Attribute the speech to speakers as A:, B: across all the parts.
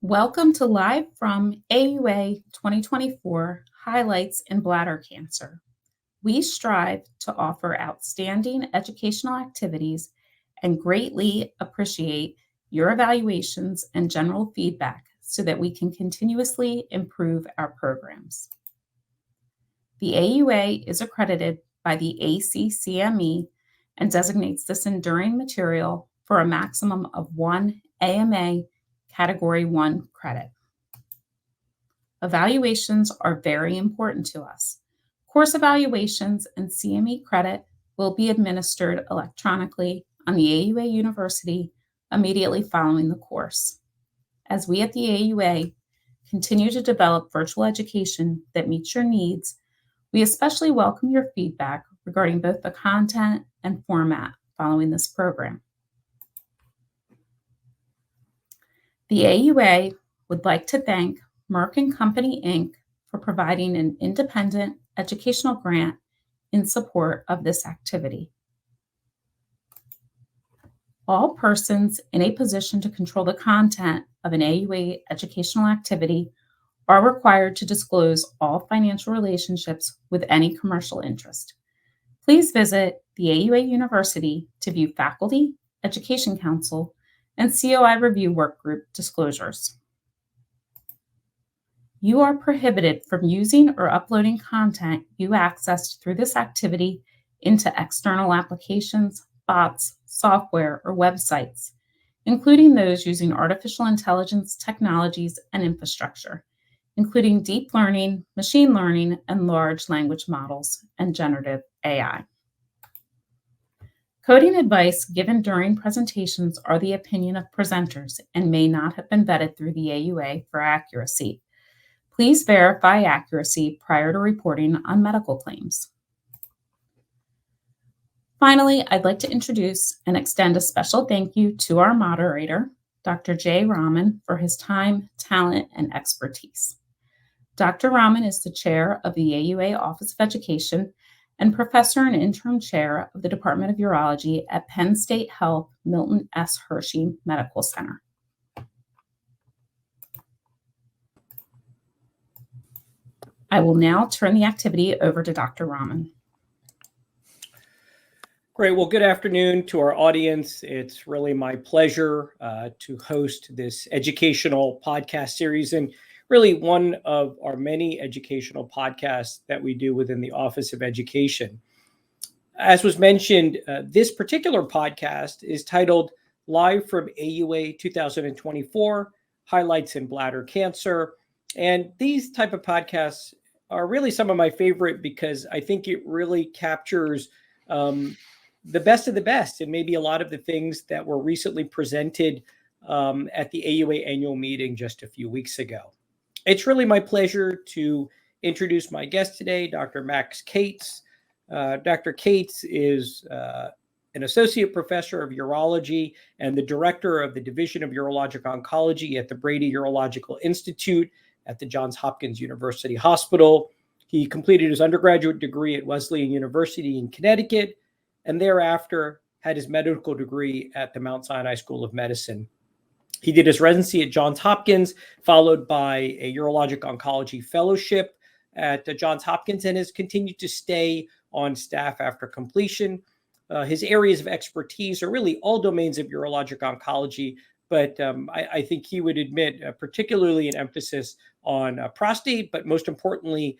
A: Welcome to Live from AUA 2024 Highlights in Bladder Cancer. We strive to offer outstanding educational activities and greatly appreciate your evaluations and general feedback so that we can continuously improve our programs. The AUA is accredited by the ACCME and designates this enduring material for a maximum of 1 AMA Category 1 credit. Evaluations are very important to us. Course evaluations and CME credit will be administered electronically on the AUA University immediately following the course. As we at the AUA continue to develop virtual education that meets your needs, we especially welcome your feedback regarding both the content and format following this program. The AUA would like to thank Merck Co, Inc. for providing an independent educational grant in support of this activity. All persons in a position to control the content of an AUA educational activity are required to disclose all financial relationships with any commercial interest. Please visit the AUA University to view faculty, education council, and COI review workgroup disclosures. You are prohibited from using or uploading content you accessed through this activity into external applications, bots, software, or websites, including those using artificial intelligence technologies and infrastructure, including deep learning, machine learning, and large language models, and generative AI. Coding advice given during presentations are the opinion of presenters and may not have been vetted through the AUA for accuracy. Please verify accuracy prior to reporting on medical claims. Finally, I'd like to introduce and extend a special thank you to our moderator, Dr. Jay Rahman, for his time, talent, and expertise. Dr. Rahman is the chair of the AUA Office of Education and professor and interim chair of the Department of Urology at Penn State Health Milton S. Hershey Medical Center. I will now turn the activity over to Dr. Rahman.
B: Great. Well, good afternoon to our audience. It's really my pleasure to host this educational podcast series, and really one of our many educational podcasts that we do within the Office of Education. As was mentioned, this particular podcast is titled Live from AUA 2024, Highlights in Bladder Cancer. And these type of podcasts are really some of my favorite because I think it really captures the best of the best and maybe a lot of the things that were recently presented at the AUA annual meeting just a few weeks ago. It's really my pleasure to introduce my guest today, Dr. Max Cates. Dr. Cates is an associate professor of urology and the director of the Division of Urologic Oncology at the Brady Urological Institute at the Johns Hopkins University Hospital. He completed his undergraduate degree at Wesleyan University in Connecticut, and thereafter had his medical degree at the Mount Sinai School of Medicine. He did his residency at Johns Hopkins, followed by a urologic oncology fellowship at Johns Hopkins, and has continued to stay on staff after completion. His areas of expertise are really all domains of urologic oncology, but I think he would admit particularly an emphasis on prostate, but most importantly,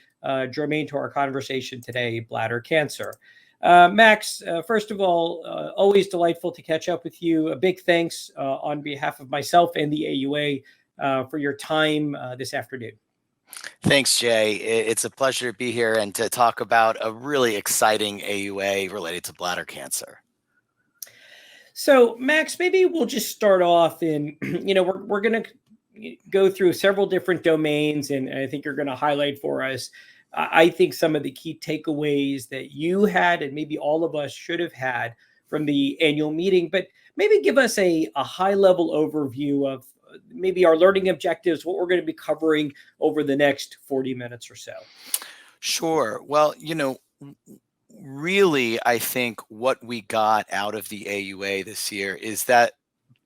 B: germane to our conversation today, bladder cancer. Max, first of all, always delightful to catch up with you. A big thanks on behalf of myself and the AUA for your time this afternoon.
C: Thanks, Jay. It's a pleasure to be here and to talk about a really exciting AUA related to bladder cancer.
B: So, Max, maybe we'll just start off in, we're going to go through several different domains, and I think you're going to highlight for us I think some of the key takeaways that you had and maybe all of us should have had from the annual meeting, but maybe give us a high-level overview of maybe our learning objectives, what we're going to be covering over the next 40 minutes or so.
C: Sure. Well, really, I think what we got out of the AUA this year is that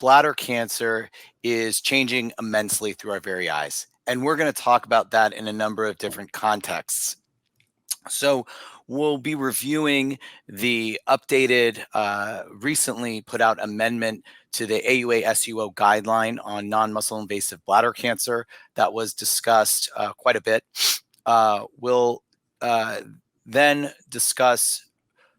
C: bladder cancer is changing immensely through our very eyes. And we're going to talk about that in a number of different contexts. So we'll be reviewing the updated, recently put out amendment to the AUA SUO Guideline on non-muscle invasive bladder cancer that was discussed quite a bit. We'll then discuss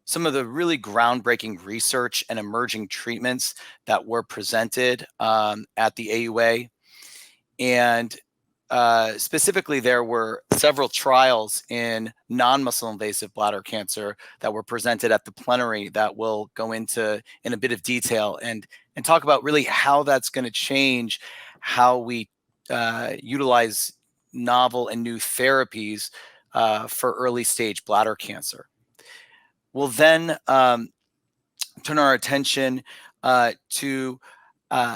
C: some of the really groundbreaking research and emerging treatments that were presented at the AUA. And specifically, there were several trials in non-muscle invasive bladder cancer that were presented at the plenary that we'll go into in a bit of detail and talk about really how that's going to change how we utilize novel and new therapies for early stage bladder cancer. We'll then turn our attention to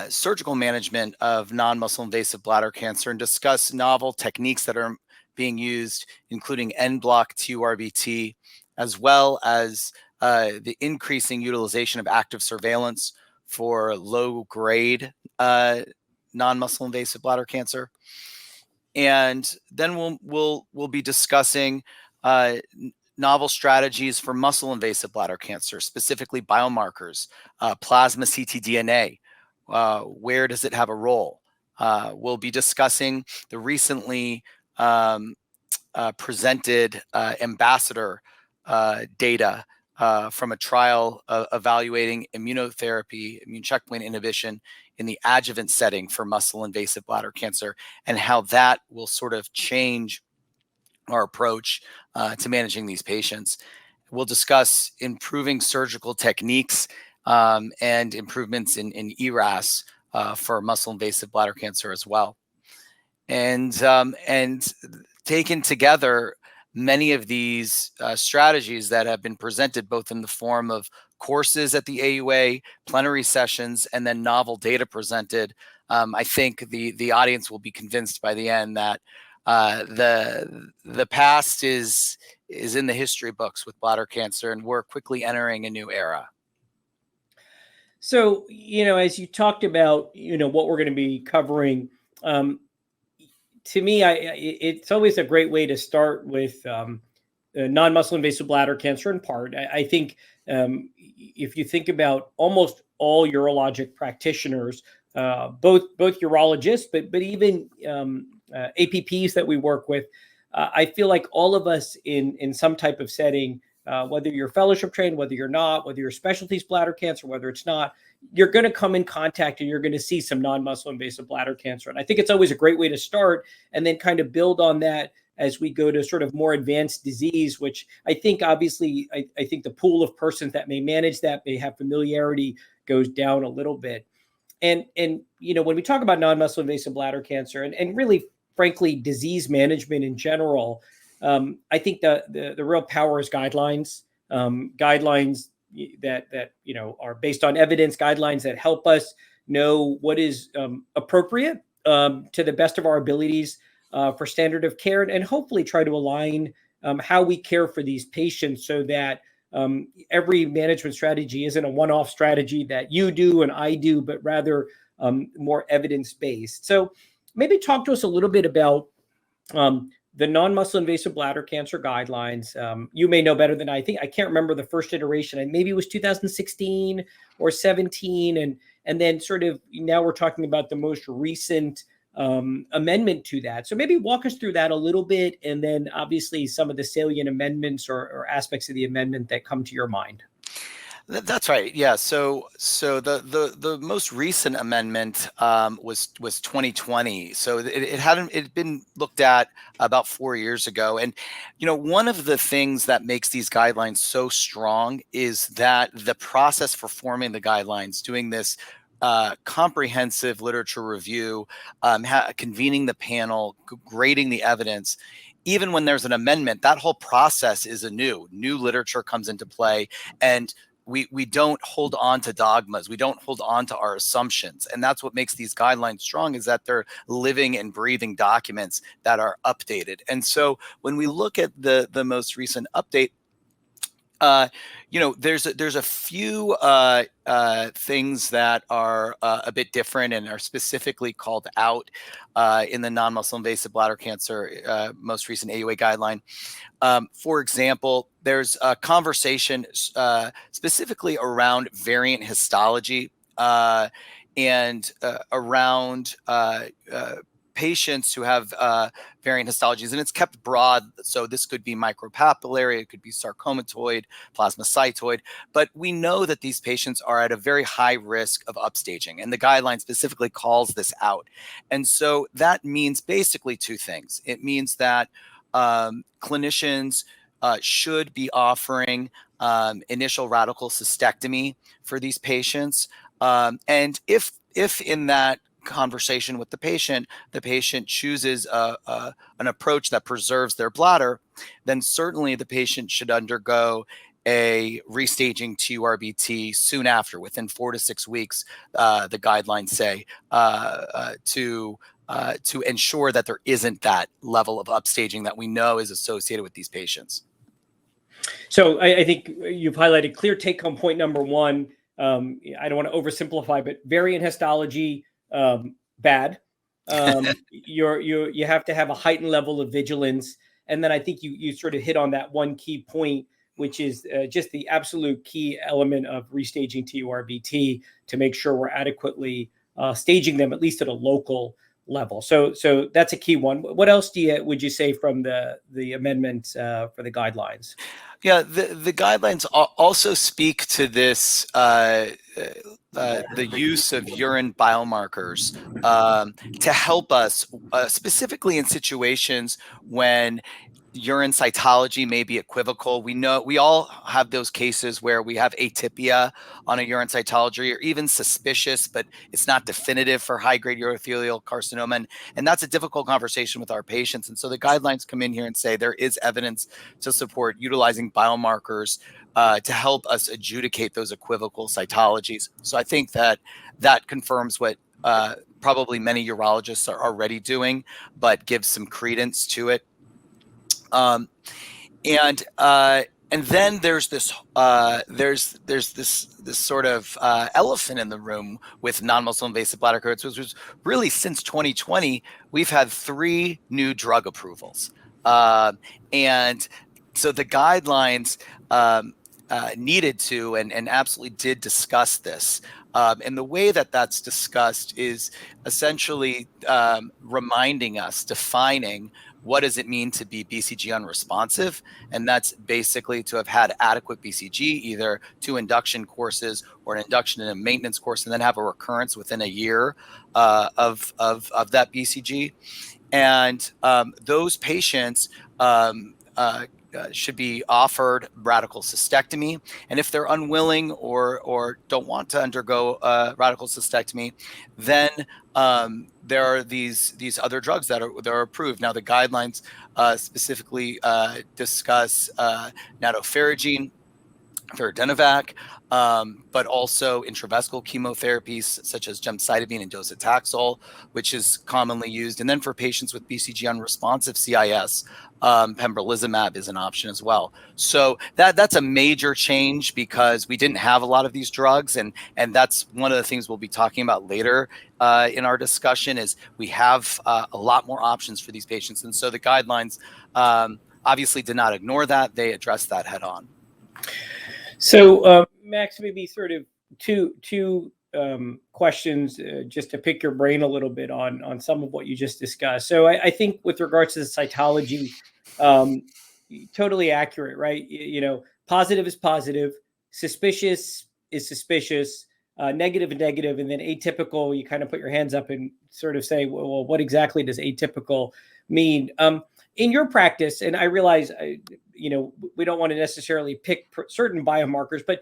C: surgical management of non-muscle invasive bladder cancer and discuss novel techniques that are being used, including en-bloc TURBT, as well as the increasing utilization of active surveillance for low-grade non-muscle invasive bladder cancer. And then we'll be discussing novel strategies for muscle invasive bladder cancer, specifically biomarkers, plasma ctDNA. Where does it have a role? We'll be discussing the recently presented ambassador data from a trial evaluating immunotherapy, immune checkpoint inhibition in the adjuvant setting for muscle invasive bladder cancer, and how that will sort of change our approach to managing these patients. We'll discuss improving surgical techniques and improvements in ERAS for muscle invasive bladder cancer as well. And taken together, many of these strategies that have been presented both in the form of courses at the AUA, plenary sessions, and then novel data presented, I think the audience will be convinced by the end that the past is in the history books with bladder cancer, and we're quickly entering a new era.
B: So, as you talked about, what we're going to be covering, to me, it's always a great way to start with non-muscle invasive bladder cancer in part. I think if you think about almost all urologic practitioners, both urologists, but even APPs that we work with, I feel like all of us in some type of setting, whether you're fellowship trained, whether you're not, whether you're specialties bladder cancer, whether it's not, you're going to come in contact and you're going to see some non-muscle invasive bladder cancer. And I think it's always a great way to start and then kind of build on that as we go to sort of more advanced disease, which I think obviously, I think the pool of persons that may manage that, may have familiarity, goes down a little bit. And when we talk about non-muscle invasive bladder cancer and really, frankly, disease management in general, I think the real power is guidelines, guidelines that are based on evidence, guidelines that help us know what is appropriate to the best of our abilities for standard of care, and hopefully try to align how we care for these patients so that every management strategy isn't a one-off strategy that you do and I do, but rather more evidence-based. So maybe talk to us a little bit about the non-muscle invasive bladder cancer guidelines. You may know better than I think. I can't remember the first iteration, and maybe it was 2016 or 17. And then sort of now we're talking about the most recent amendment to that. So maybe walk us through that a little bit, and then obviously some of the salient amendments or aspects of the amendment that come to your mind.
C: That's right. Yeah. So the most recent amendment was 2020. So it had been looked at about 4 years ago. And one of the things that makes these guidelines so strong is that the process for forming the guidelines, doing this comprehensive literature review, convening the panel, grading the evidence. Even when there's an amendment, that whole process is new literature comes into play, and we don't hold on to dogmas. We don't hold on to our assumptions. And that's what makes these guidelines strong, is that they're living and breathing documents that are updated. And so when we look at the most recent update, There's a few things that are a bit different and are specifically called out in the non-muscle invasive bladder cancer most recent AUA guideline. For example, there's a conversation specifically around variant histology and around patients who have variant histologies, and it's kept broad. So this could be micropapillary, it could be sarcomatoid, plasmacytoid, but we know that these patients are at a very high risk of upstaging, and the guideline specifically calls this out. And so that means basically two things. It means that clinicians should be offering initial radical cystectomy for these patients. And if in that conversation with the patient chooses an approach that preserves their bladder, then certainly the patient should undergo a restaging TURBT soon after, within 4 to 6 weeks, the guidelines say, to ensure that there isn't that level of upstaging that we know is associated with these patients.
B: So I think you've highlighted clear take-home point number one. I don't want to oversimplify, but variant histology, bad. You have to have a heightened level of vigilance. And then I think you sort of hit on that one key point, which is just the absolute key element of restaging TURBT to make sure we're adequately staging them, at least at a local level. So that's a key one. What else would you say from the amendment for the guidelines?
C: Yeah, the guidelines also speak to this, the use of urine biomarkers to help us, specifically in situations when urine cytology may be equivocal. We know we all have those cases where we have atypia on a urine cytology, or even suspicious, but it's not definitive for high-grade urothelial carcinoma. And that's a difficult conversation with our patients. And so the guidelines come in here and say there is evidence to support utilizing biomarkers to help us adjudicate those equivocal cytologies. So I think that confirms what probably many urologists are already doing, but gives some credence to it. And then there's this sort of elephant in the room with non-muscle invasive bladder cancer, which was really, since 2020, we've had 3 new drug approvals, and so the guidelines needed to and absolutely did discuss this. And the way that that's discussed is essentially reminding us, defining what does it mean to be BCG unresponsive? And that's basically to have had adequate BCG, either 2 induction courses or an induction and a maintenance course, and then have a recurrence within a year of that BCG. And those patients should be offered radical cystectomy. And if they're unwilling or don't want to undergo radical cystectomy, then there are these other drugs that are approved. Now, the guidelines specifically discuss nadofaragene, Feridenavac, but also intravesical chemotherapies such as gemcitabine and docetaxel, which is commonly used. And then for patients with BCG unresponsive CIS, pembrolizumab is an option as well. So that's a major change, because we didn't have a lot of these drugs, and that's one of the things we'll be talking about later in our discussion, is we have a lot more options for these patients. And so the guidelines obviously did not ignore that. They addressed that head on.
B: So, Max, maybe sort of two questions just to pick your brain a little bit on some of what you just discussed. So I think with regards to the cytology, totally accurate, right? Positive is positive, suspicious is suspicious, negative is negative, and then atypical, you kind of put your hands up and sort of say, well, what exactly does atypical mean? In your practice, and I realize, we don't want to necessarily pick certain biomarkers, but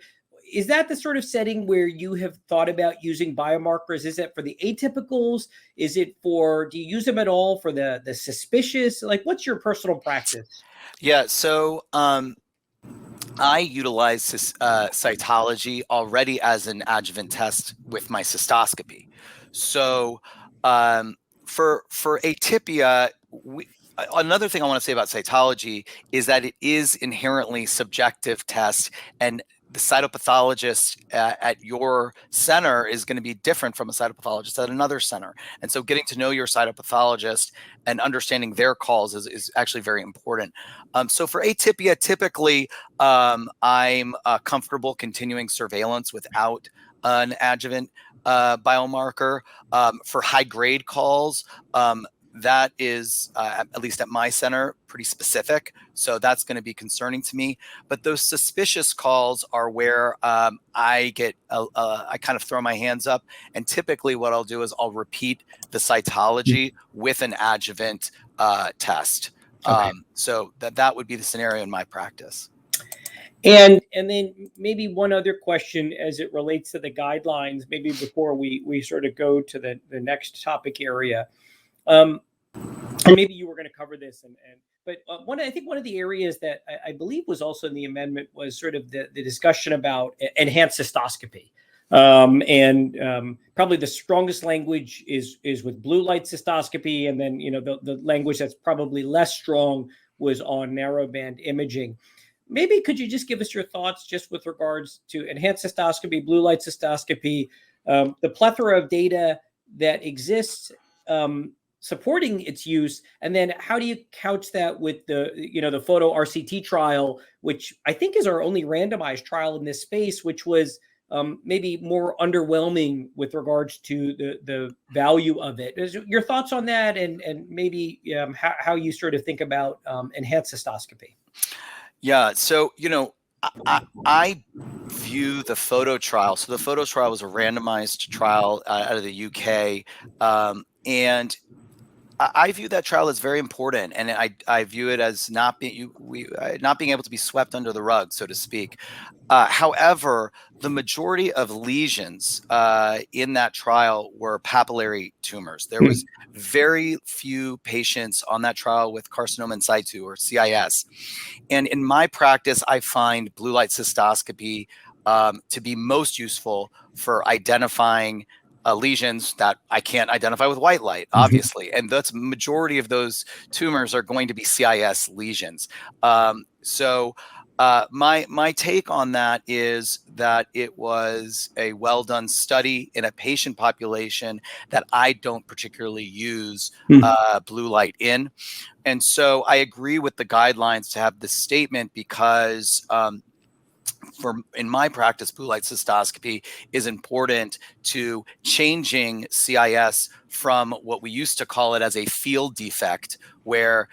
B: is that the sort of setting where you have thought about using biomarkers? Is it for the atypicals? Is it do you use them at all for the suspicious? Like, what's your personal practice?
C: Yeah, so I utilize cytology already as an adjuvant test with my cystoscopy. So for atypia, another thing I want to say about cytology is that it is inherently subjective test, and the cytopathologist at your center is going to be different from a cytopathologist at another center. And so getting to know your cytopathologist and understanding their calls is actually very important. So for atypia, typically I'm comfortable continuing surveillance without an adjuvant biomarker. For high grade calls, that is, at least at my center, pretty specific. So that's going to be concerning to me. But those suspicious calls are where I kind of throw my hands up. And typically what I'll do is I'll repeat the cytology with an adjuvant test.
B: Okay.
C: So that would be the scenario in my practice.
B: And then maybe one other question as it relates to the guidelines, maybe before we sort of go to the next topic area. And maybe you were going to cover this, but I think one of the areas that I believe was also in the amendment was sort of the discussion about enhanced cystoscopy. Probably the strongest language is with blue light cystoscopy, and then the language that's probably less strong was on narrowband imaging. Maybe could you just give us your thoughts just with regards to enhanced cystoscopy, blue light cystoscopy, the plethora of data that exists supporting its use, and then how do you couch that with the photo RCT trial, which I think is our only randomized trial in this space, which was maybe more underwhelming with regards to the value of it. Your thoughts on that, and maybe how you sort of think about enhanced cystoscopy?
C: Yeah, so I view the photo trial. So the photo trial was a randomized trial out of the UK, and I view that trial as very important, and I view it as not being able to be swept under the rug, so to speak. However, the majority of lesions in that trial were papillary tumors. There was very few patients on that trial with carcinoma in situ, or CIS. And in my practice, I find blue light cystoscopy to be most useful for identifying lesions that I can't identify with white light, obviously. And that's majority of those tumors are going to be CIS lesions. So my take on that is that it was a well done study in a patient population that I don't particularly use blue light in. And so I agree with the guidelines to have this statement because in my practice, blue light cystoscopy is important to changing CIS from what we used to call it as a field defect, where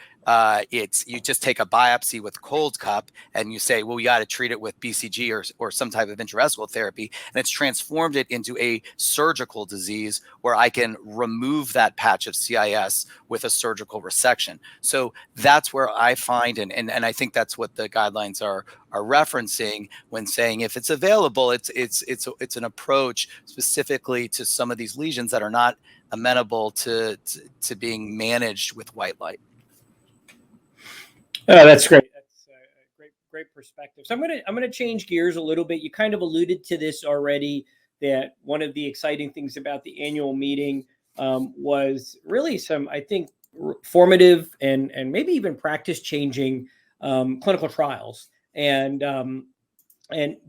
C: you just take a biopsy with cold cup and you say, well, we got to treat it with BCG or some type of intravesical therapy, and it's transformed it into a surgical disease where I can remove that patch of CIS with a surgical resection. So that's where I find, and I think that's what the guidelines are referencing when saying if it's available, it's an approach specifically to some of these lesions that are not amenable to being managed with white light.
B: Oh, that's great. That's a great perspective. So I'm gonna change gears a little bit. You kind of alluded to this already, that one of the exciting things about the annual meeting was really some, I think, formative and maybe even practice changing clinical trials. And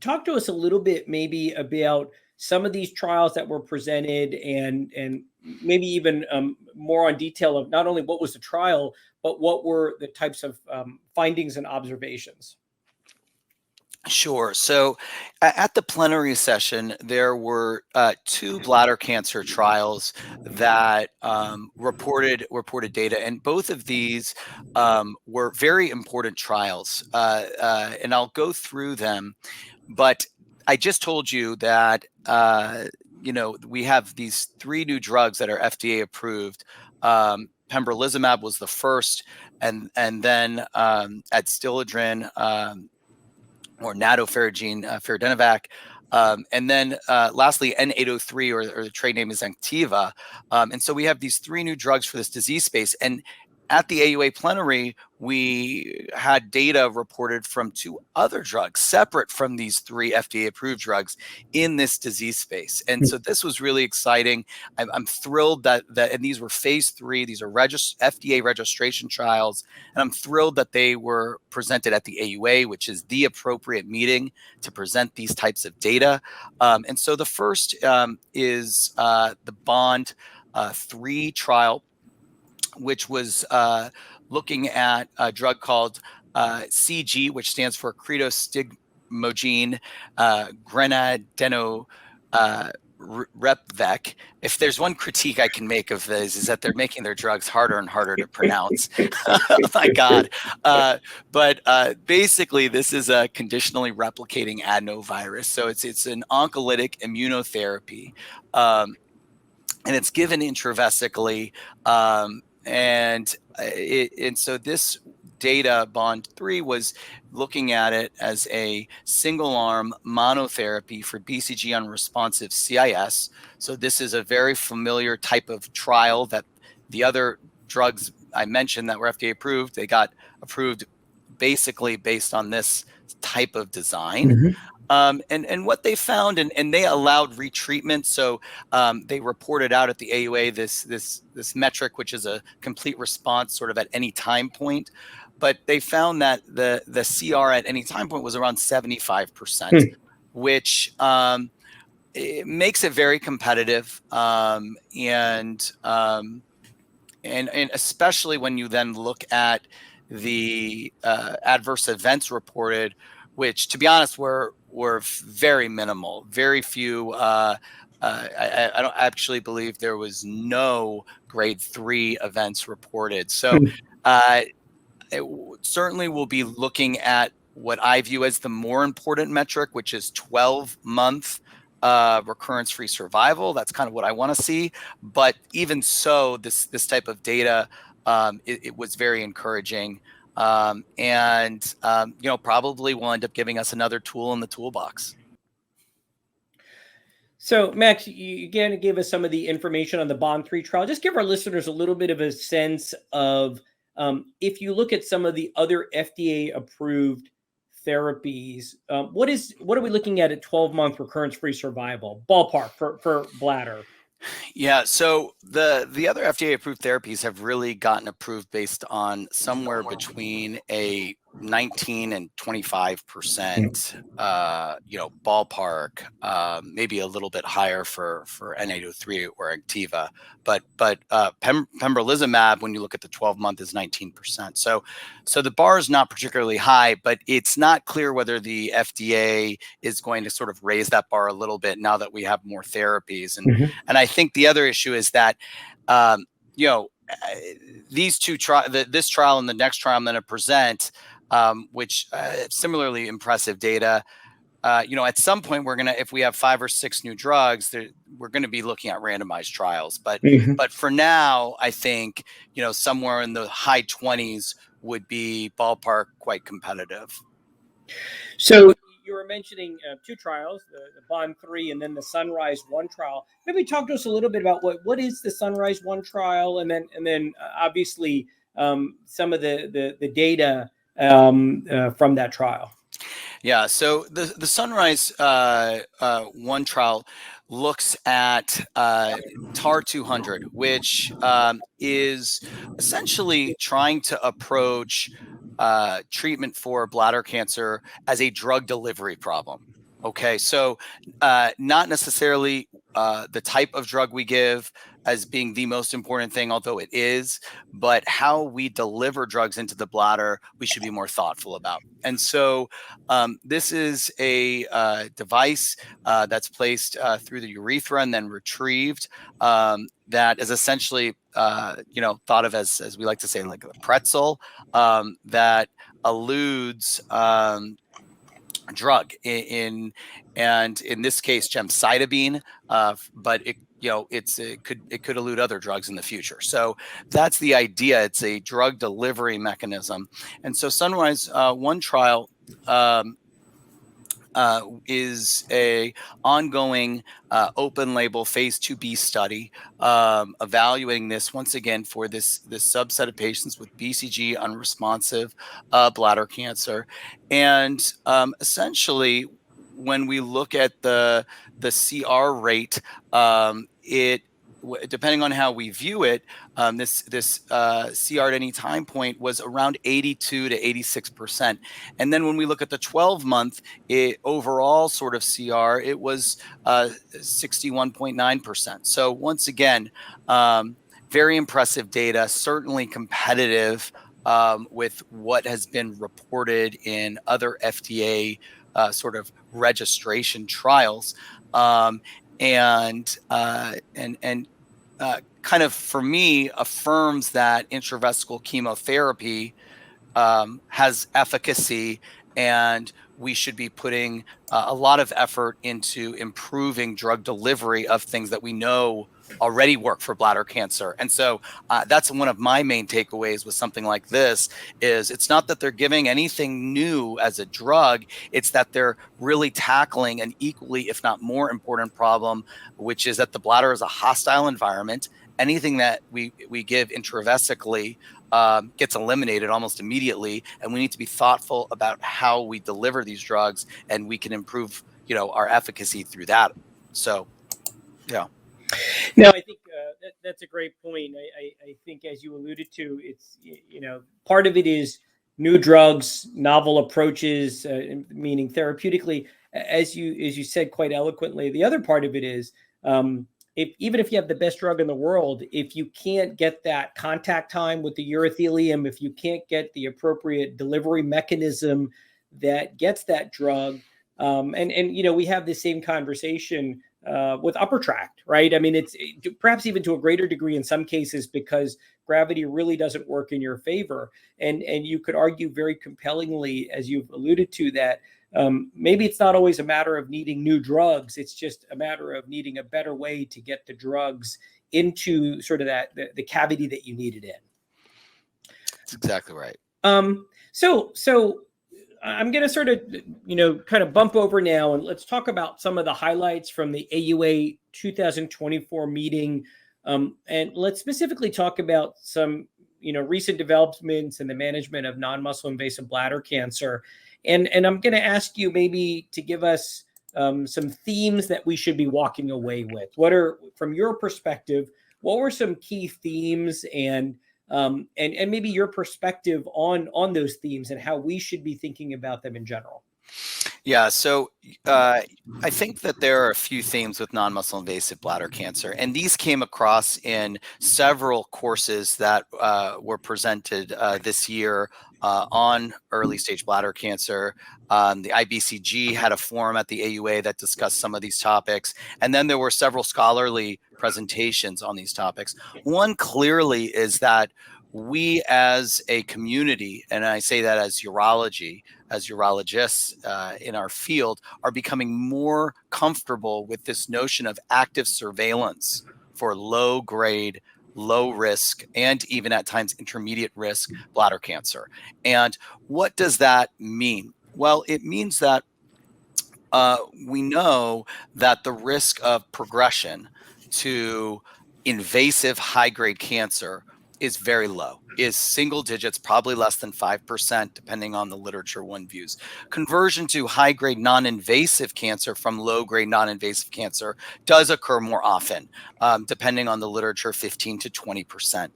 B: talk to us a little bit maybe about some of these trials that were presented, and maybe even more on detail of not only what was the trial, but what were the types of findings and observations.
C: Sure. So at the plenary session, there were 2 bladder cancer trials that reported data, and both of these were very important trials. And I'll go through them, but I just told you that we have these 3 new drugs that are FDA approved. Pembrolizumab was the first, and then adstiladrin, or nadofaragene firadenovec. And then lastly, N803, or the trade name is Anktiva. And so we have these 3 new drugs for this disease space. And at the AUA plenary, we had data reported from 2 other drugs separate from these 3 FDA-approved drugs in this disease space. And so this was really exciting. I'm thrilled that and these were phase 3. These are FDA registration trials. And I'm thrilled that they were presented at the AUA, which is the appropriate meeting to present these types of data. And so the first is the BOND 3 trial, which was looking at a drug called CG, which stands for cretostigmogene grenadino Repvec. If there's one critique I can make of this, is that they're making their drugs harder and harder to pronounce. Oh my God. But basically, this is a conditionally replicating adenovirus. So it's an oncolytic immunotherapy. And it's given intravesically. And so this data, BOND 3, was looking at it as a single-arm monotherapy for BCG-unresponsive CIS. So this is a very familiar type of trial that the other drugs I mentioned that were FDA approved, they got approved basically based on this type of design. And what they found, and they allowed retreatment. So they reported out at the AUA this metric, which is a complete response sort of at any time point. But they found that the CR at any time point was around 75%, which it makes it very competitive. And especially when you then look at the adverse events reported, which, to be honest, were very minimal, very few. I don't actually believe there was no grade 3 events reported. So certainly we'll be looking at what I view as the more important metric, which is 12-month recurrence-free survival. That's kind of what I want to see. But even so, this type of data, it was very encouraging. And probably will end up giving us another tool in the toolbox.
B: So, Max, you again gave us some of the information on the BOND 3 trial. Just give our listeners a little bit of a sense of if you look at some of the other FDA-approved therapies, what are we looking at 12-month recurrence-free survival ballpark for bladder?
C: Yeah, so the other FDA-approved therapies have really gotten approved based on somewhere between a 19 and 25%, ballpark, maybe a little bit higher for N803 or Activa, but pembrolizumab, when you look at the 12-month, is 19%. So the bar is not particularly high, but it's not clear whether the FDA is going to sort of raise that bar a little bit now that we have more therapies. And I think the other issue is that, these two this trial and the next trial I'm going to present, which similarly impressive data. At some point if we have 5 or 6 new drugs, we're going to be looking at randomized trials. But for now, I think somewhere in the high 20s would be ballpark quite competitive.
B: So you were mentioning 2 trials, the BOND 3 and then the Sunrise 1 trial. Maybe talk to us a little bit about what is the Sunrise 1 trial, and then obviously some of the data from that trial.
C: Yeah, so the Sunrise 1 trial looks at TAR-200, which is essentially trying to approach treatment for bladder cancer as a drug delivery problem. Okay, so not necessarily the type of drug we give as being the most important thing, although it is, but how we deliver drugs into the bladder, we should be more thoughtful about. And so this is a device that's placed through the urethra and then retrieved, that is essentially, thought of as we like to say, like a pretzel that eludes drug in this case gemcitabine, but it could elude other drugs in the future. So that's the idea. It's a drug delivery mechanism. And so Sunrise 1 trial is a ongoing open label phase 2b study evaluating this once again for this subset of patients with BCG unresponsive bladder cancer. And essentially, when we look at the CR rate, depending on how we view it, this CR at any time point was around 82 to 86%. And then when we look at the 12-month overall sort of CR, it was 61.9%. So once again, very impressive data, certainly competitive with what has been reported in other FDA sort of registration trials. And kind of, for me, affirms that intravesical chemotherapy has efficacy, and we should be putting a lot of effort into improving drug delivery of things that we know already work for bladder cancer. And so that's one of my main takeaways with something like this. Is it's not that they're giving anything new as a drug, it's that they're really tackling an equally, if not more important problem, which is that the bladder is a hostile environment. Anything that we give intravesically gets eliminated almost immediately, and we need to be thoughtful about how we deliver these drugs, and we can improve, our efficacy through that. So, yeah.
B: No, I think that's a great point. I think, as you alluded to, it's, part of it is new drugs, novel approaches, meaning therapeutically, as you said quite eloquently. The other part of it is, even if you have the best drug in the world, if you can't get that contact time with the urothelium, if you can't get the appropriate delivery mechanism that gets that drug, and we have the same conversation with upper tract, right? I mean, it's perhaps even to a greater degree in some cases, because gravity really doesn't work in your favor. And you could argue very compellingly, as you've alluded to, that maybe it's not always a matter of needing new drugs. It's just a matter of needing a better way to get the drugs into sort of the cavity that you need it in.
C: That's exactly right.
B: So I'm going to sort of, kind of bump over now, and let's talk about some of the highlights from the AUA 2024 meeting. And let's specifically talk about some, recent developments in the management of non-muscle invasive bladder cancer. And I'm going to ask you maybe to give us some themes that we should be walking away with. What are, from your perspective, what were some key themes, and maybe your perspective on those themes and how we should be thinking about them in general?
C: Yeah, so I think that there are a few themes with non-muscle invasive bladder cancer, and these came across in several courses that were presented this year on early stage bladder cancer. The IBCG had a forum at the AUA that discussed some of these topics, and then there were several scholarly presentations on these topics. One clearly is that we as a community, and I say that as urologists in our field, are becoming more comfortable with this notion of active surveillance for low grade, low risk, and even at times intermediate risk bladder cancer. And what does that mean? Well, it means that we know that the risk of progression to invasive high-grade cancer is very low, is single digits, probably less than 5%, depending on the literature one views. Conversion to high-grade non-invasive cancer from low-grade non-invasive cancer does occur more often, depending on the literature, 15 to 20%.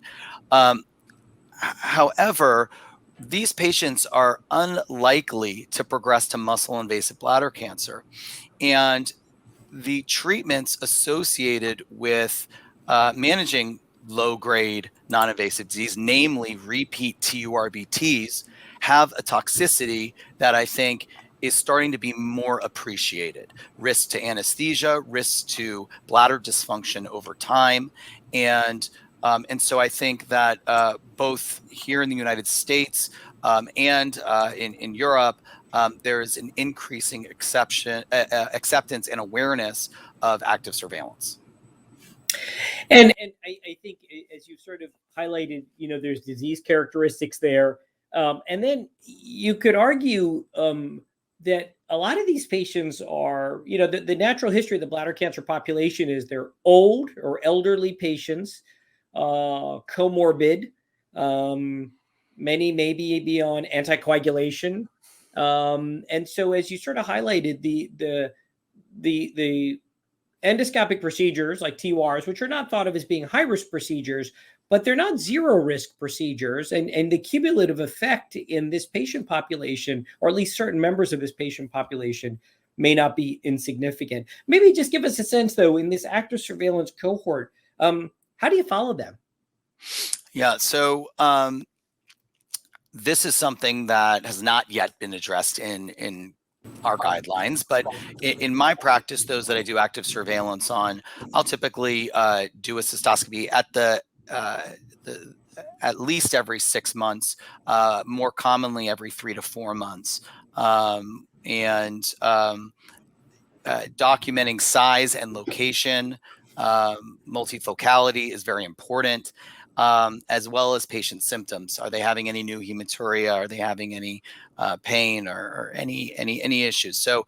C: However, these patients are unlikely to progress to muscle-invasive bladder cancer. And the treatments associated with managing low-grade non-invasive disease, namely repeat TURBTs, have a toxicity that I think is starting to be more appreciated. Risk to anesthesia, risk to bladder dysfunction over time. And so I think that both here in the United States and in Europe, there is an increasing acceptance and awareness of active surveillance.
B: And I think, as you sort of highlighted, there's disease characteristics there. And then you could argue that a lot of these patients are, the natural history of the bladder cancer population is they're old or elderly patients, comorbid. Many may be on anticoagulation. And so as you sort of highlighted, the endoscopic procedures like TURs, which are not thought of as being high-risk procedures, but they're not zero-risk procedures. And the cumulative effect in this patient population, or at least certain members of this patient population, may not be insignificant. Maybe just give us a sense, though, in this active surveillance cohort, how do you follow them?
C: Yeah, so this is something that has not yet been addressed in our guidelines, but in my practice, those that I do active surveillance on, I'll typically do a cystoscopy at least every 6 months, more commonly every 3 to 4 months, documenting size and location. Multifocality is very important, as well as patient symptoms. Are they having any new hematuria? Are they having any pain or any issues? So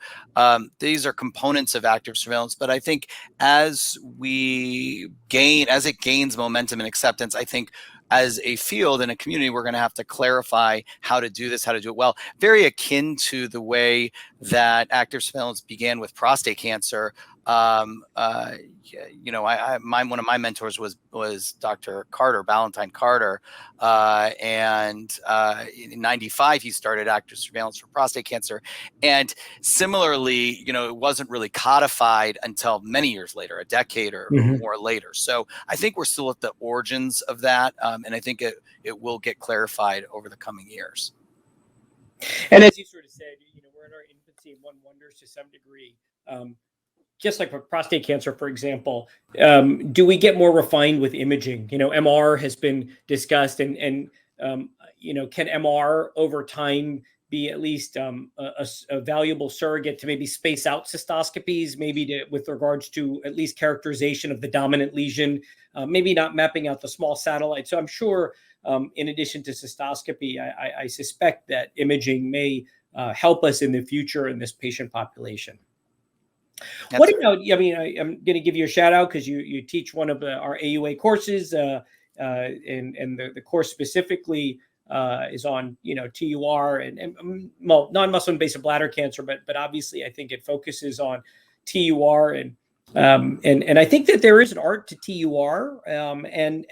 C: these are components of active surveillance. But I think as it gains momentum and acceptance, I think as a field and a community, we're going to have to clarify how to do this, how to do it well. Very akin to the way that active surveillance began with prostate cancer. One of my mentors was Dr. Ballantyne Carter, and in '95 he started active surveillance for prostate cancer. And similarly, it wasn't really codified until many years later, a decade or more later. So I think we're still at the origins of that, and I think it will get clarified over the coming years.
B: And as you sort of said, we're in our infancy, and one wonders to some degree. Just like for prostate cancer, for example, do we get more refined with imaging? MR has been discussed, and can MR over time be at least a valuable surrogate to maybe space out cystoscopies, maybe with regards to at least characterization of the dominant lesion, maybe not mapping out the small satellite. So I'm sure, in addition to cystoscopy, I suspect that imaging may help us in the future in this patient population. What about, I'm going to give you a shout out because you teach one of our AUA courses, and the course specifically is on, TUR and non-muscle invasive bladder cancer, but obviously I think it focuses on TUR, and I think that there is an art to TUR, and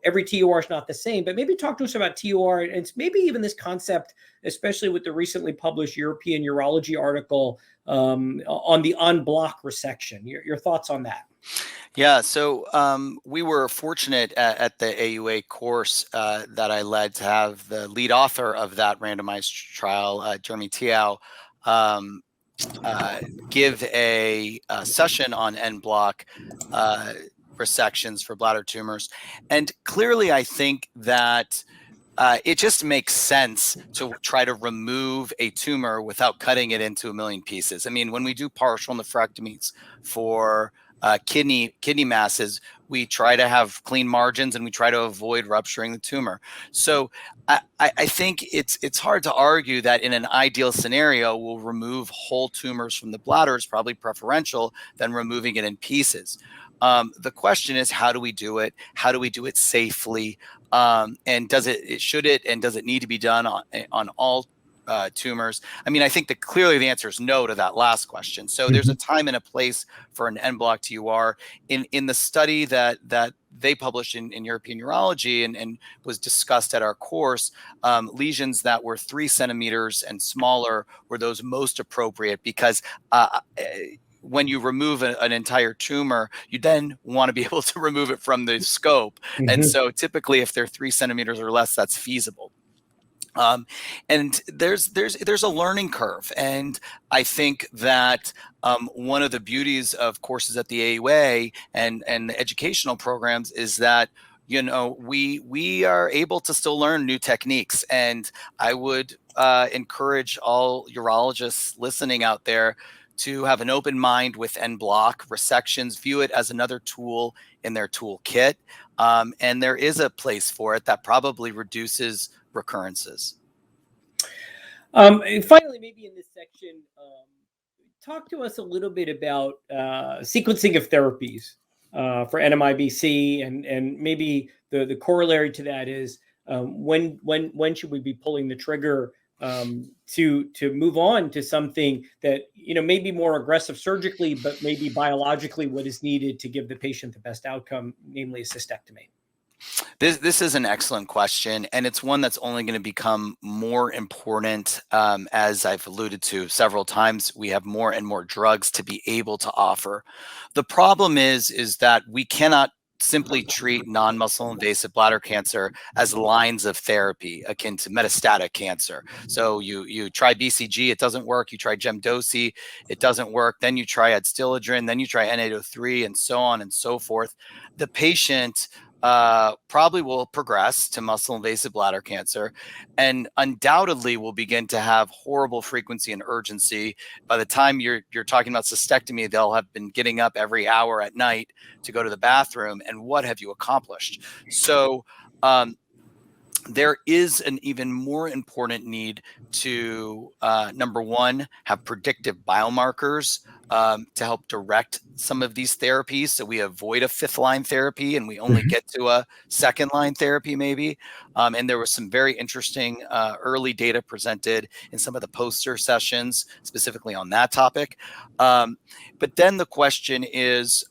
B: every TUR is not the same, but maybe talk to us about TUR, and maybe even this concept, especially with the recently published European Urology article on the en-bloc resection. Your thoughts on that?
C: Yeah, so we were fortunate at the AUA course that I led to have the lead author of that randomized trial, Jeremy Tiao, give a session on en-bloc resections for bladder tumors. And clearly, I think that it just makes sense to try to remove a tumor without cutting it into a million pieces. I mean, when we do partial nephrectomies for kidney masses, we try to have clean margins and we try to avoid rupturing the tumor. So I think it's hard to argue that in an ideal scenario, we'll remove whole tumors from the bladder is probably preferential than removing it in pieces. The question is, how do we do it? How do we do it safely? And does it need to be done on all tumors? I mean, I think that clearly the answer is no to that last question. So there's a time and a place for an en-bloc TUR. In the study that they published in European Urology and was discussed at our course, lesions that were 3 centimeters and smaller were those most appropriate because when you remove an entire tumor, you then want to be able to remove it from the scope. And so typically if they're 3 centimeters or less, that's feasible. And there's a learning curve. And I think that one of the beauties of courses at the AUA and the educational programs is that we are able to still learn new techniques. And I would encourage all urologists listening out there to have an open mind with en-bloc resections, view it as another tool in their toolkit. And there is a place for it that probably reduces recurrences.
B: And finally, maybe in this section, talk to us a little bit about sequencing of therapies for NMIBC, and maybe the corollary to that is when should we be pulling the trigger to move on to something that may be more aggressive surgically, but maybe biologically what is needed to give the patient the best outcome, namely a cystectomy.
C: This is an excellent question, and it's one that's only going to become more important as I've alluded to several times. We have more and more drugs to be able to offer. The problem is that we cannot simply treat non-muscle invasive bladder cancer as lines of therapy akin to metastatic cancer. So you try BCG, it doesn't work. You try gemdosi, it doesn't work. Then you try adstiladrin, then you try N803, and so on and so forth. The patient probably will progress to muscle invasive bladder cancer and undoubtedly will begin to have horrible frequency and urgency. By the time you're talking about cystectomy, they'll have been getting up every hour at night to go to the bathroom. And what have you accomplished? So there is an even more important need to, number one, have predictive biomarkers to help direct some of these therapies, so we avoid a fifth-line therapy and we only get to a second-line therapy maybe. And there was some very interesting early data presented in some of the poster sessions specifically on that topic. But then the question is,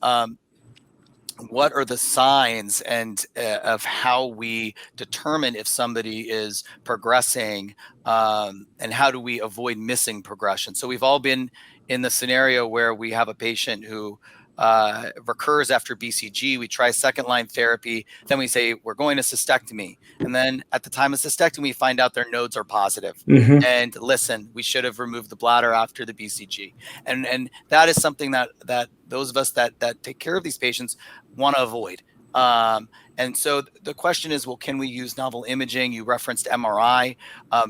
C: what are the signs and of how we determine if somebody is progressing, and how do we avoid missing progression? So we've all been in the scenario where we have a patient who recurs after BCG. We try second-line therapy, then we say we're going to cystectomy, and then at the time of cystectomy, we find out their nodes are positive. And listen, we should have removed the bladder after the BCG, and that is something that those of us that take care of these patients want to avoid. And so the question is, well, can we use novel imaging? You referenced MRI.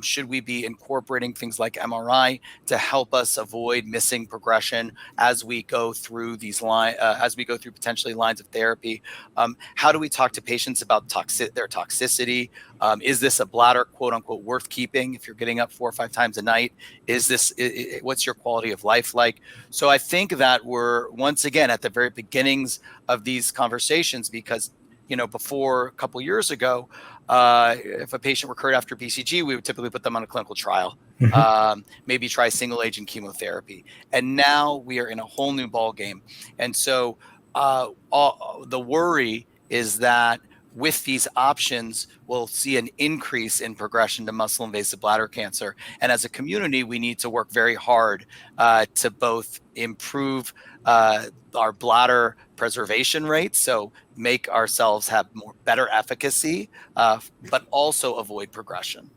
C: Should we be incorporating things like MRI to help us avoid missing progression as we go through these as we go through potentially lines of therapy? How do we talk to patients about their toxicity? Is this a bladder, quote unquote, worth keeping if you're getting up 4 or 5 times a night? Is this, what's your quality of life like? So I think that we're once again at the very beginnings of these conversations, because before a couple years ago, if a patient recurred after BCG, we would typically put them on a clinical trial, maybe try single agent chemotherapy. And now we are in a whole new ball game. And so the worry is that with these options, we'll see an increase in progression to muscle invasive bladder cancer. And as a community, we need to work very hard to both improve our bladder preservation rates, so make ourselves have better efficacy, but also avoid progression.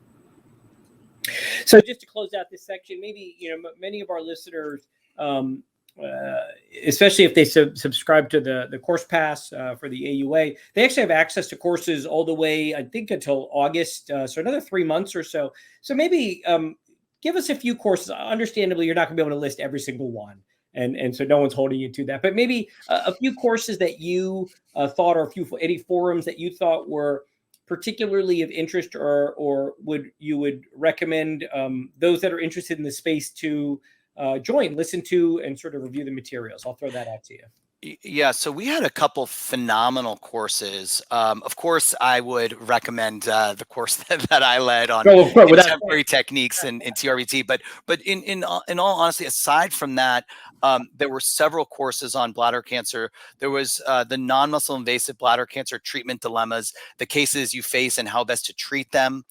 B: So just to close out this section, maybe many of our listeners, especially if they subscribe to the course pass for the AUA, they actually have access to courses all the way, I think, until August, so another 3 months or so. So maybe give us a few courses. Understandably, you're not going to be able to list every single one, and so no one's holding you to that. But maybe a few courses that you thought, or any forums that you thought were particularly of interest, or you would recommend those that are interested in the space to join, listen to, and sort of review the materials. I'll throw that out to you.
C: Yeah, so we had a couple phenomenal courses. Of course, I would recommend the course that I led on contemporary techniques in TRBT. But in all honesty, aside from that, there were several courses on bladder cancer. There was the non-muscle invasive bladder cancer treatment dilemmas, the cases you face and how best to treat them.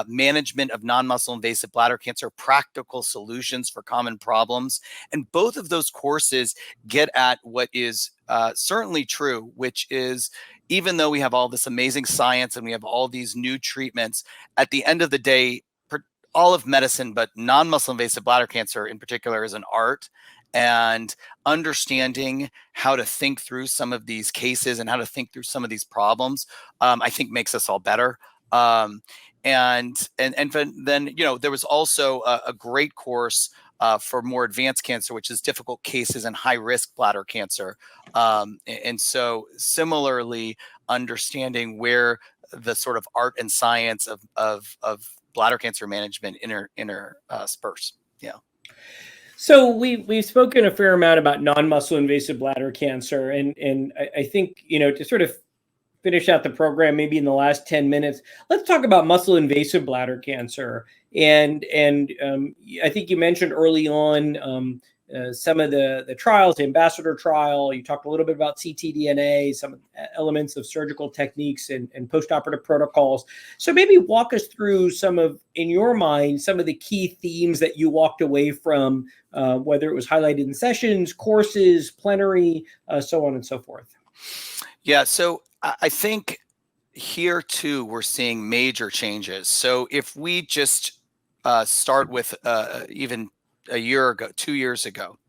C: Management of non-muscle invasive bladder cancer, practical solutions for common problems. And both of those courses get at what is certainly true, which is, even though we have all this amazing science and we have all these new treatments, at the end of the day, all of medicine, but non-muscle invasive bladder cancer in particular, is an art. And understanding how to think through some of these cases and how to think through some of these problems, I think makes us all better. And then, there was also a great course for more advanced cancer, which is difficult cases and high risk bladder cancer. And so similarly, understanding where the sort of art and science of bladder cancer management intersperse. Yeah.
B: So we've spoken a fair amount about non-muscle invasive bladder cancer, and I think, to sort of finish out the program, maybe in the last 10 minutes, let's talk about muscle invasive bladder cancer. And I think you mentioned early on some of the trials, the Ambassador trial. You talked a little bit about ctDNA, some elements of surgical techniques and postoperative protocols. So maybe walk us through in your mind, some of the key themes that you walked away from, whether it was highlighted in sessions, courses, plenary, so on and so forth.
C: Yeah, so I think here too, we're seeing major changes. So if we just start with even a year ago, 2 years ago,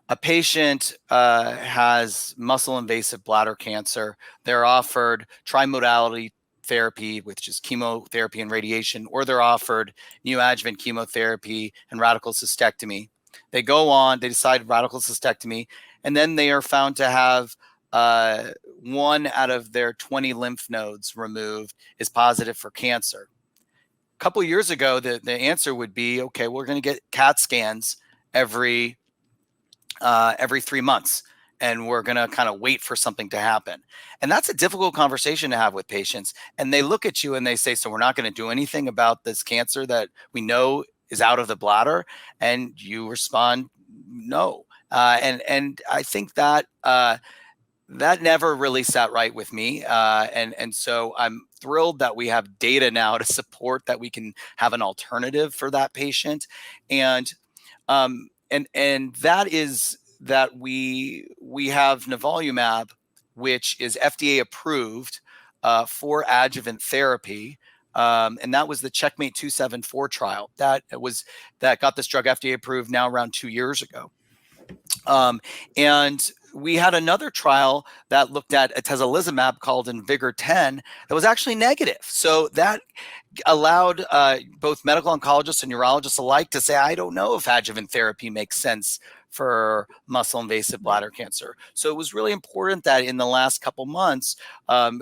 C: a patient has muscle invasive bladder cancer. They're offered trimodality therapy, which is chemotherapy and radiation, or they're offered neoadjuvant chemotherapy and radical cystectomy. They go on, they decide radical cystectomy, and then they are found to have 1 out of their 20 lymph nodes removed is positive for cancer. A couple of years ago, the answer would be, okay, we're going to get CAT scans every 3 months, and we're going to kind of wait for something to happen. And that's a difficult conversation to have with patients. And they look at you and they say, so we're not going to do anything about this cancer that we know is out of the bladder? And you respond, no. And I think that that never really sat right with me. And so I'm thrilled that we have data now to support that we can have an alternative for that patient. And that is that we have nivolumab, which is FDA approved for adjuvant therapy. And that was the Checkmate 274 trial that got this drug FDA approved now around 2 years ago. And we had another trial that looked at atezolizumab called InVigor-10 that was actually negative. So that allowed both medical oncologists and urologists alike to say, I don't know if adjuvant therapy makes sense for muscle invasive bladder cancer. So it was really important that in the last couple months,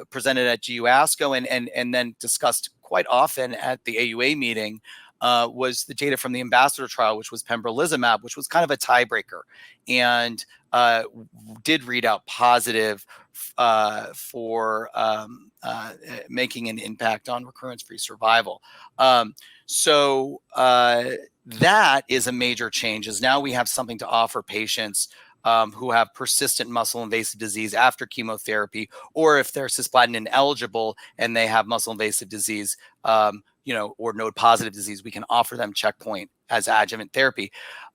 C: presented at GU ASCO and then discussed quite often at the AUA meeting, was the data from the Ambassador trial, which was pembrolizumab, which was kind of a tiebreaker, and did read out positive for making an impact on recurrence-free survival. So that is a major change, is now we have something to offer patients who have persistent muscle invasive disease after chemotherapy, or if they're cisplatin ineligible and they have muscle invasive disease, or node positive disease, we can offer them checkpoint as adjuvant therapy.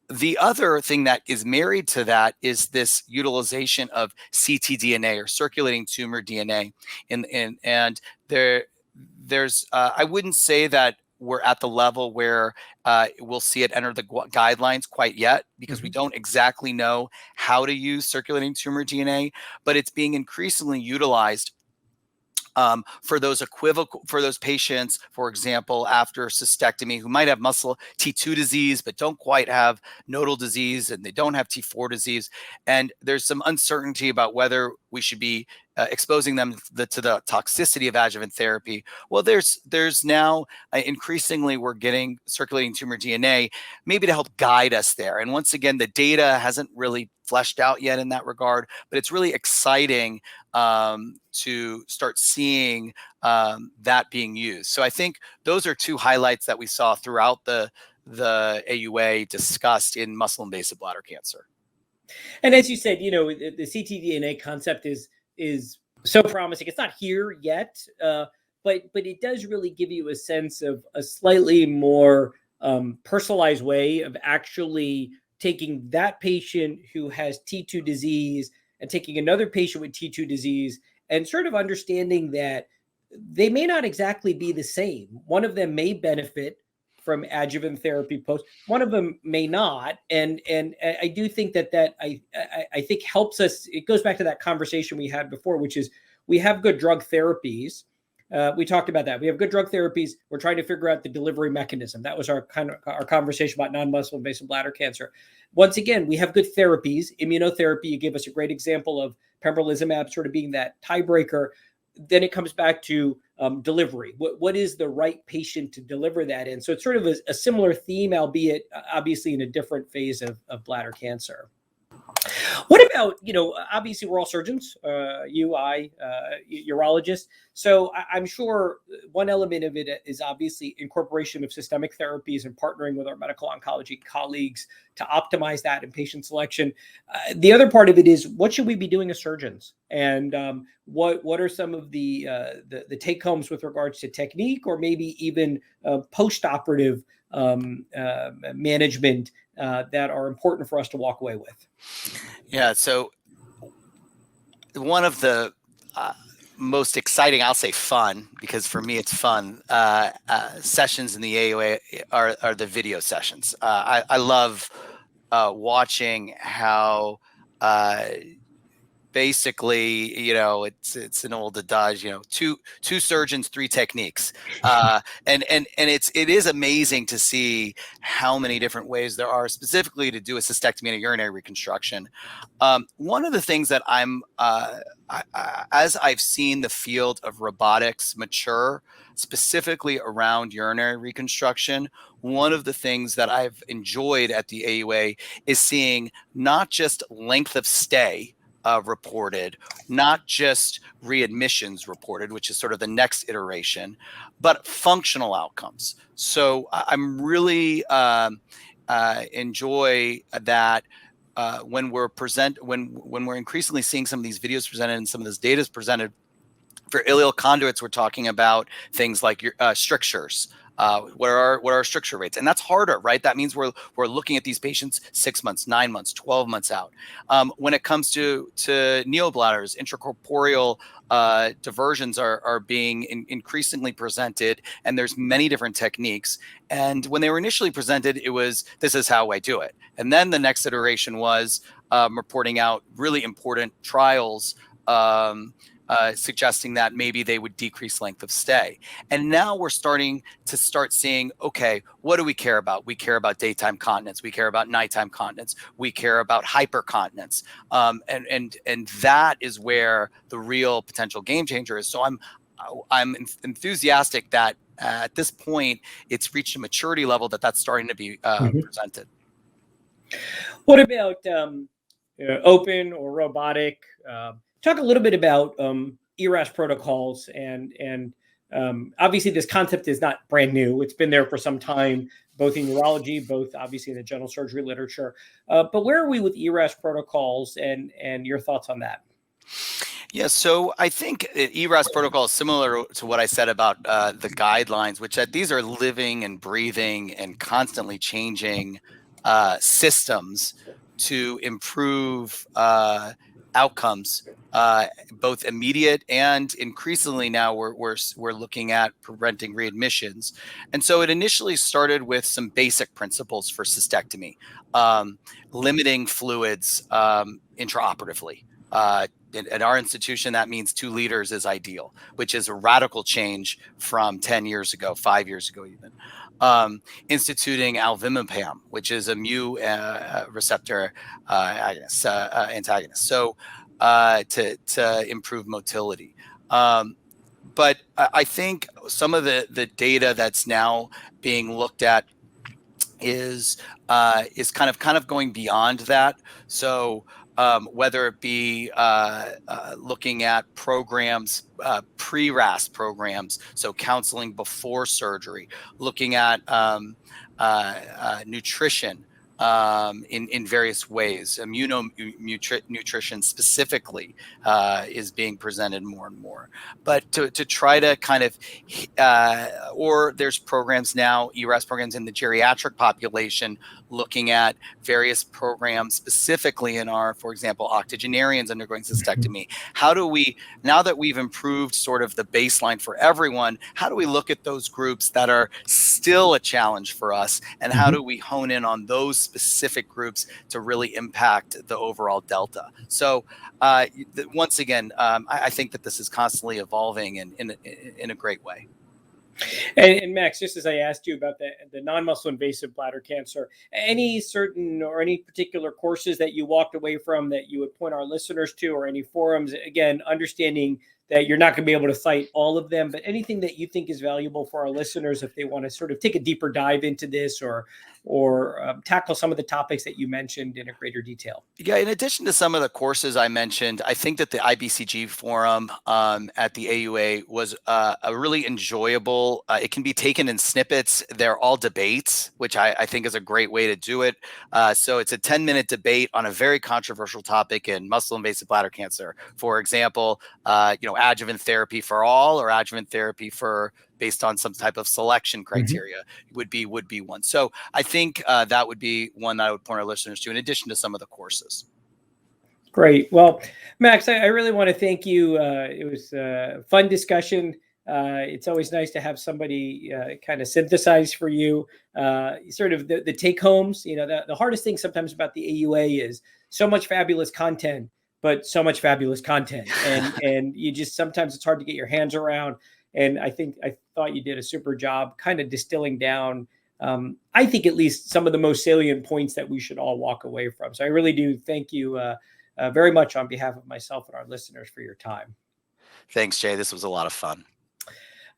C: The other thing that is married to that is this utilization of ctDNA, or circulating tumor DNA. And there's I wouldn't say that we're at the level where we'll see it enter the guidelines quite yet, because we don't exactly know how to use circulating tumor DNA, but it's being increasingly utilized for those patients, for example, after cystectomy, who might have muscle T2 disease, but don't quite have nodal disease, and they don't have T4 disease. And there's some uncertainty about whether we should be exposing them to the toxicity of adjuvant therapy. Well, there's now increasingly we're getting circulating tumor DNA, maybe to help guide us there. And once again, the data hasn't really fleshed out yet in that regard, but it's really exciting to start seeing that being used. So I think those are two highlights that we saw throughout the AUA discussed in muscle invasive bladder cancer.
B: And as you said, the ctDNA concept is so promising. It's not here yet, but it does really give you a sense of a slightly more personalized way of actually taking that patient who has T2 disease and taking another patient with T2 disease, and sort of understanding that they may not exactly be the same. One of them may benefit from adjuvant therapy post, one of them may not. And I do think that I think helps us. It goes back to that conversation we had before, which is we have good drug therapies. We talked about that. We have good drug therapies. We're trying to figure out the delivery mechanism. That was our conversation about non-muscle invasive bladder cancer. Once again, we have good therapies. Immunotherapy, you gave us a great example of pembrolizumab sort of being that tiebreaker. Then it comes back to delivery. What is the right patient to deliver that in? So it's sort of a similar theme, albeit obviously in a different phase of bladder cancer. What about, obviously we're all surgeons, you, I, urologists. So I'm sure one element of it is obviously incorporation of systemic therapies and partnering with our medical oncology colleagues to optimize that in patient selection. The other part of it is, what should we be doing as surgeons? And what are some of the take homes with regards to technique, or maybe even post-operative management that are important for us to walk away with?
C: Yeah, so one of the most exciting, I'll say fun, because for me it's fun, sessions in the AUA are the video sessions. I love watching how basically, it's an old adage, two surgeons, three techniques. And it is amazing to see how many different ways there are specifically to do a cystectomy and a urinary reconstruction. One of the things that as I've seen the field of robotics mature, specifically around urinary reconstruction, one of the things that I've enjoyed at the AUA is seeing not just length of stay reported, not just readmissions reported, which is sort of the next iteration, but functional outcomes. So I'm really enjoy that when we're increasingly seeing some of these videos presented and some of this data is presented. For ileal conduits, we're talking about things like strictures. What are our stricture rates? And that's harder, right? That means we're looking at these patients 6 months, 9 months, 12 months out. When it comes to neobladders, intracorporeal diversions are being increasingly presented, and there's many different techniques. And when they were initially presented, it was, this is how I do it. And then the next iteration was reporting out really important trials suggesting that maybe they would decrease length of stay. And now we're starting to seeing, okay, what do we care about? We care about daytime continence. We care about nighttime continence. We care about hypercontinence. And that is where the real potential game changer is. So I'm enthusiastic that at this point, it's reached a maturity level that's starting to be presented.
B: What about open or robotic? Talk a little bit about ERAS protocols, and obviously this concept is not brand new. It's been there for some time, both in urology, both obviously in the general surgery literature. But where are we with ERAS protocols, and your thoughts on that?
C: Yeah, so I think ERAS protocol is similar to what I said about the guidelines, which these are living and breathing and constantly changing systems to improve outcomes, both immediate and increasingly now we're looking at preventing readmissions. And so it initially started with some basic principles for cystectomy, limiting fluids intraoperatively. At our institution, that means 2 liters is ideal, which is a radical change from 10 years ago, 5 years ago even. Instituting alvimipam, which is a mu receptor antagonist, so to improve motility. But I think some of the data that's now being looked at is kind of going beyond that. So whether it be looking at programs, pre-RAS programs, so counseling before surgery, looking at nutrition in various ways. Nutrition specifically is being presented more and more. But to try to kind of, or there's programs now, ERAS programs in the geriatric population, looking at various programs specifically in our, for example, octogenarians undergoing cystectomy. How do we, now that we've improved sort of the baseline for everyone, how do we look at those groups that are still a challenge for us, and how do we hone in on those specific groups to really impact the overall delta? So once again, I think that this is constantly evolving in a great way.
B: And Max, just as I asked you about the non-muscle invasive bladder cancer, any certain or any particular courses that you walked away from that you would point our listeners to, or any forums, again, understanding that you're not going to be able to cite all of them, but anything that you think is valuable for our listeners if they want to sort of take a deeper dive into this or tackle some of the topics that you mentioned in a greater detail.
C: Yeah, in addition to some of the courses I mentioned, I think that the IBCG forum at the AUA was a really enjoyable. It can be taken in snippets. They're all debates, which I think is a great way to do it. So it's a 10-minute debate on a very controversial topic in muscle invasive bladder cancer. For example, adjuvant therapy for all or adjuvant therapy for based on some type of selection criteria would be one. So I think that would be one that I would point our listeners to, in addition to some of the courses.
B: Great. Well, Max, I really want to thank you. It was a fun discussion. It's always nice to have somebody kind of synthesize for you sort of the take homes. The hardest thing sometimes about the AUA is so much fabulous content, but so much fabulous content. And you just, sometimes it's hard to get your hands around. And I thought you did a super job kind of distilling down, I think at least some of the most salient points that we should all walk away from. So I really do thank you very much on behalf of myself and our listeners for your time.
C: Thanks, Jay. This was a lot of fun.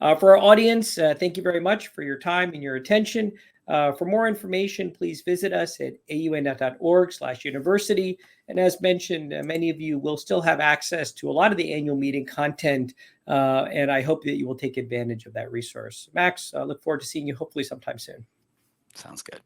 B: For our audience, thank you very much for your time and your attention. For more information, please visit us at auanet.org/university. And as mentioned, many of you will still have access to a lot of the annual meeting content, and I hope that you will take advantage of that resource. Max, I look forward to seeing you hopefully sometime soon.
C: Sounds good.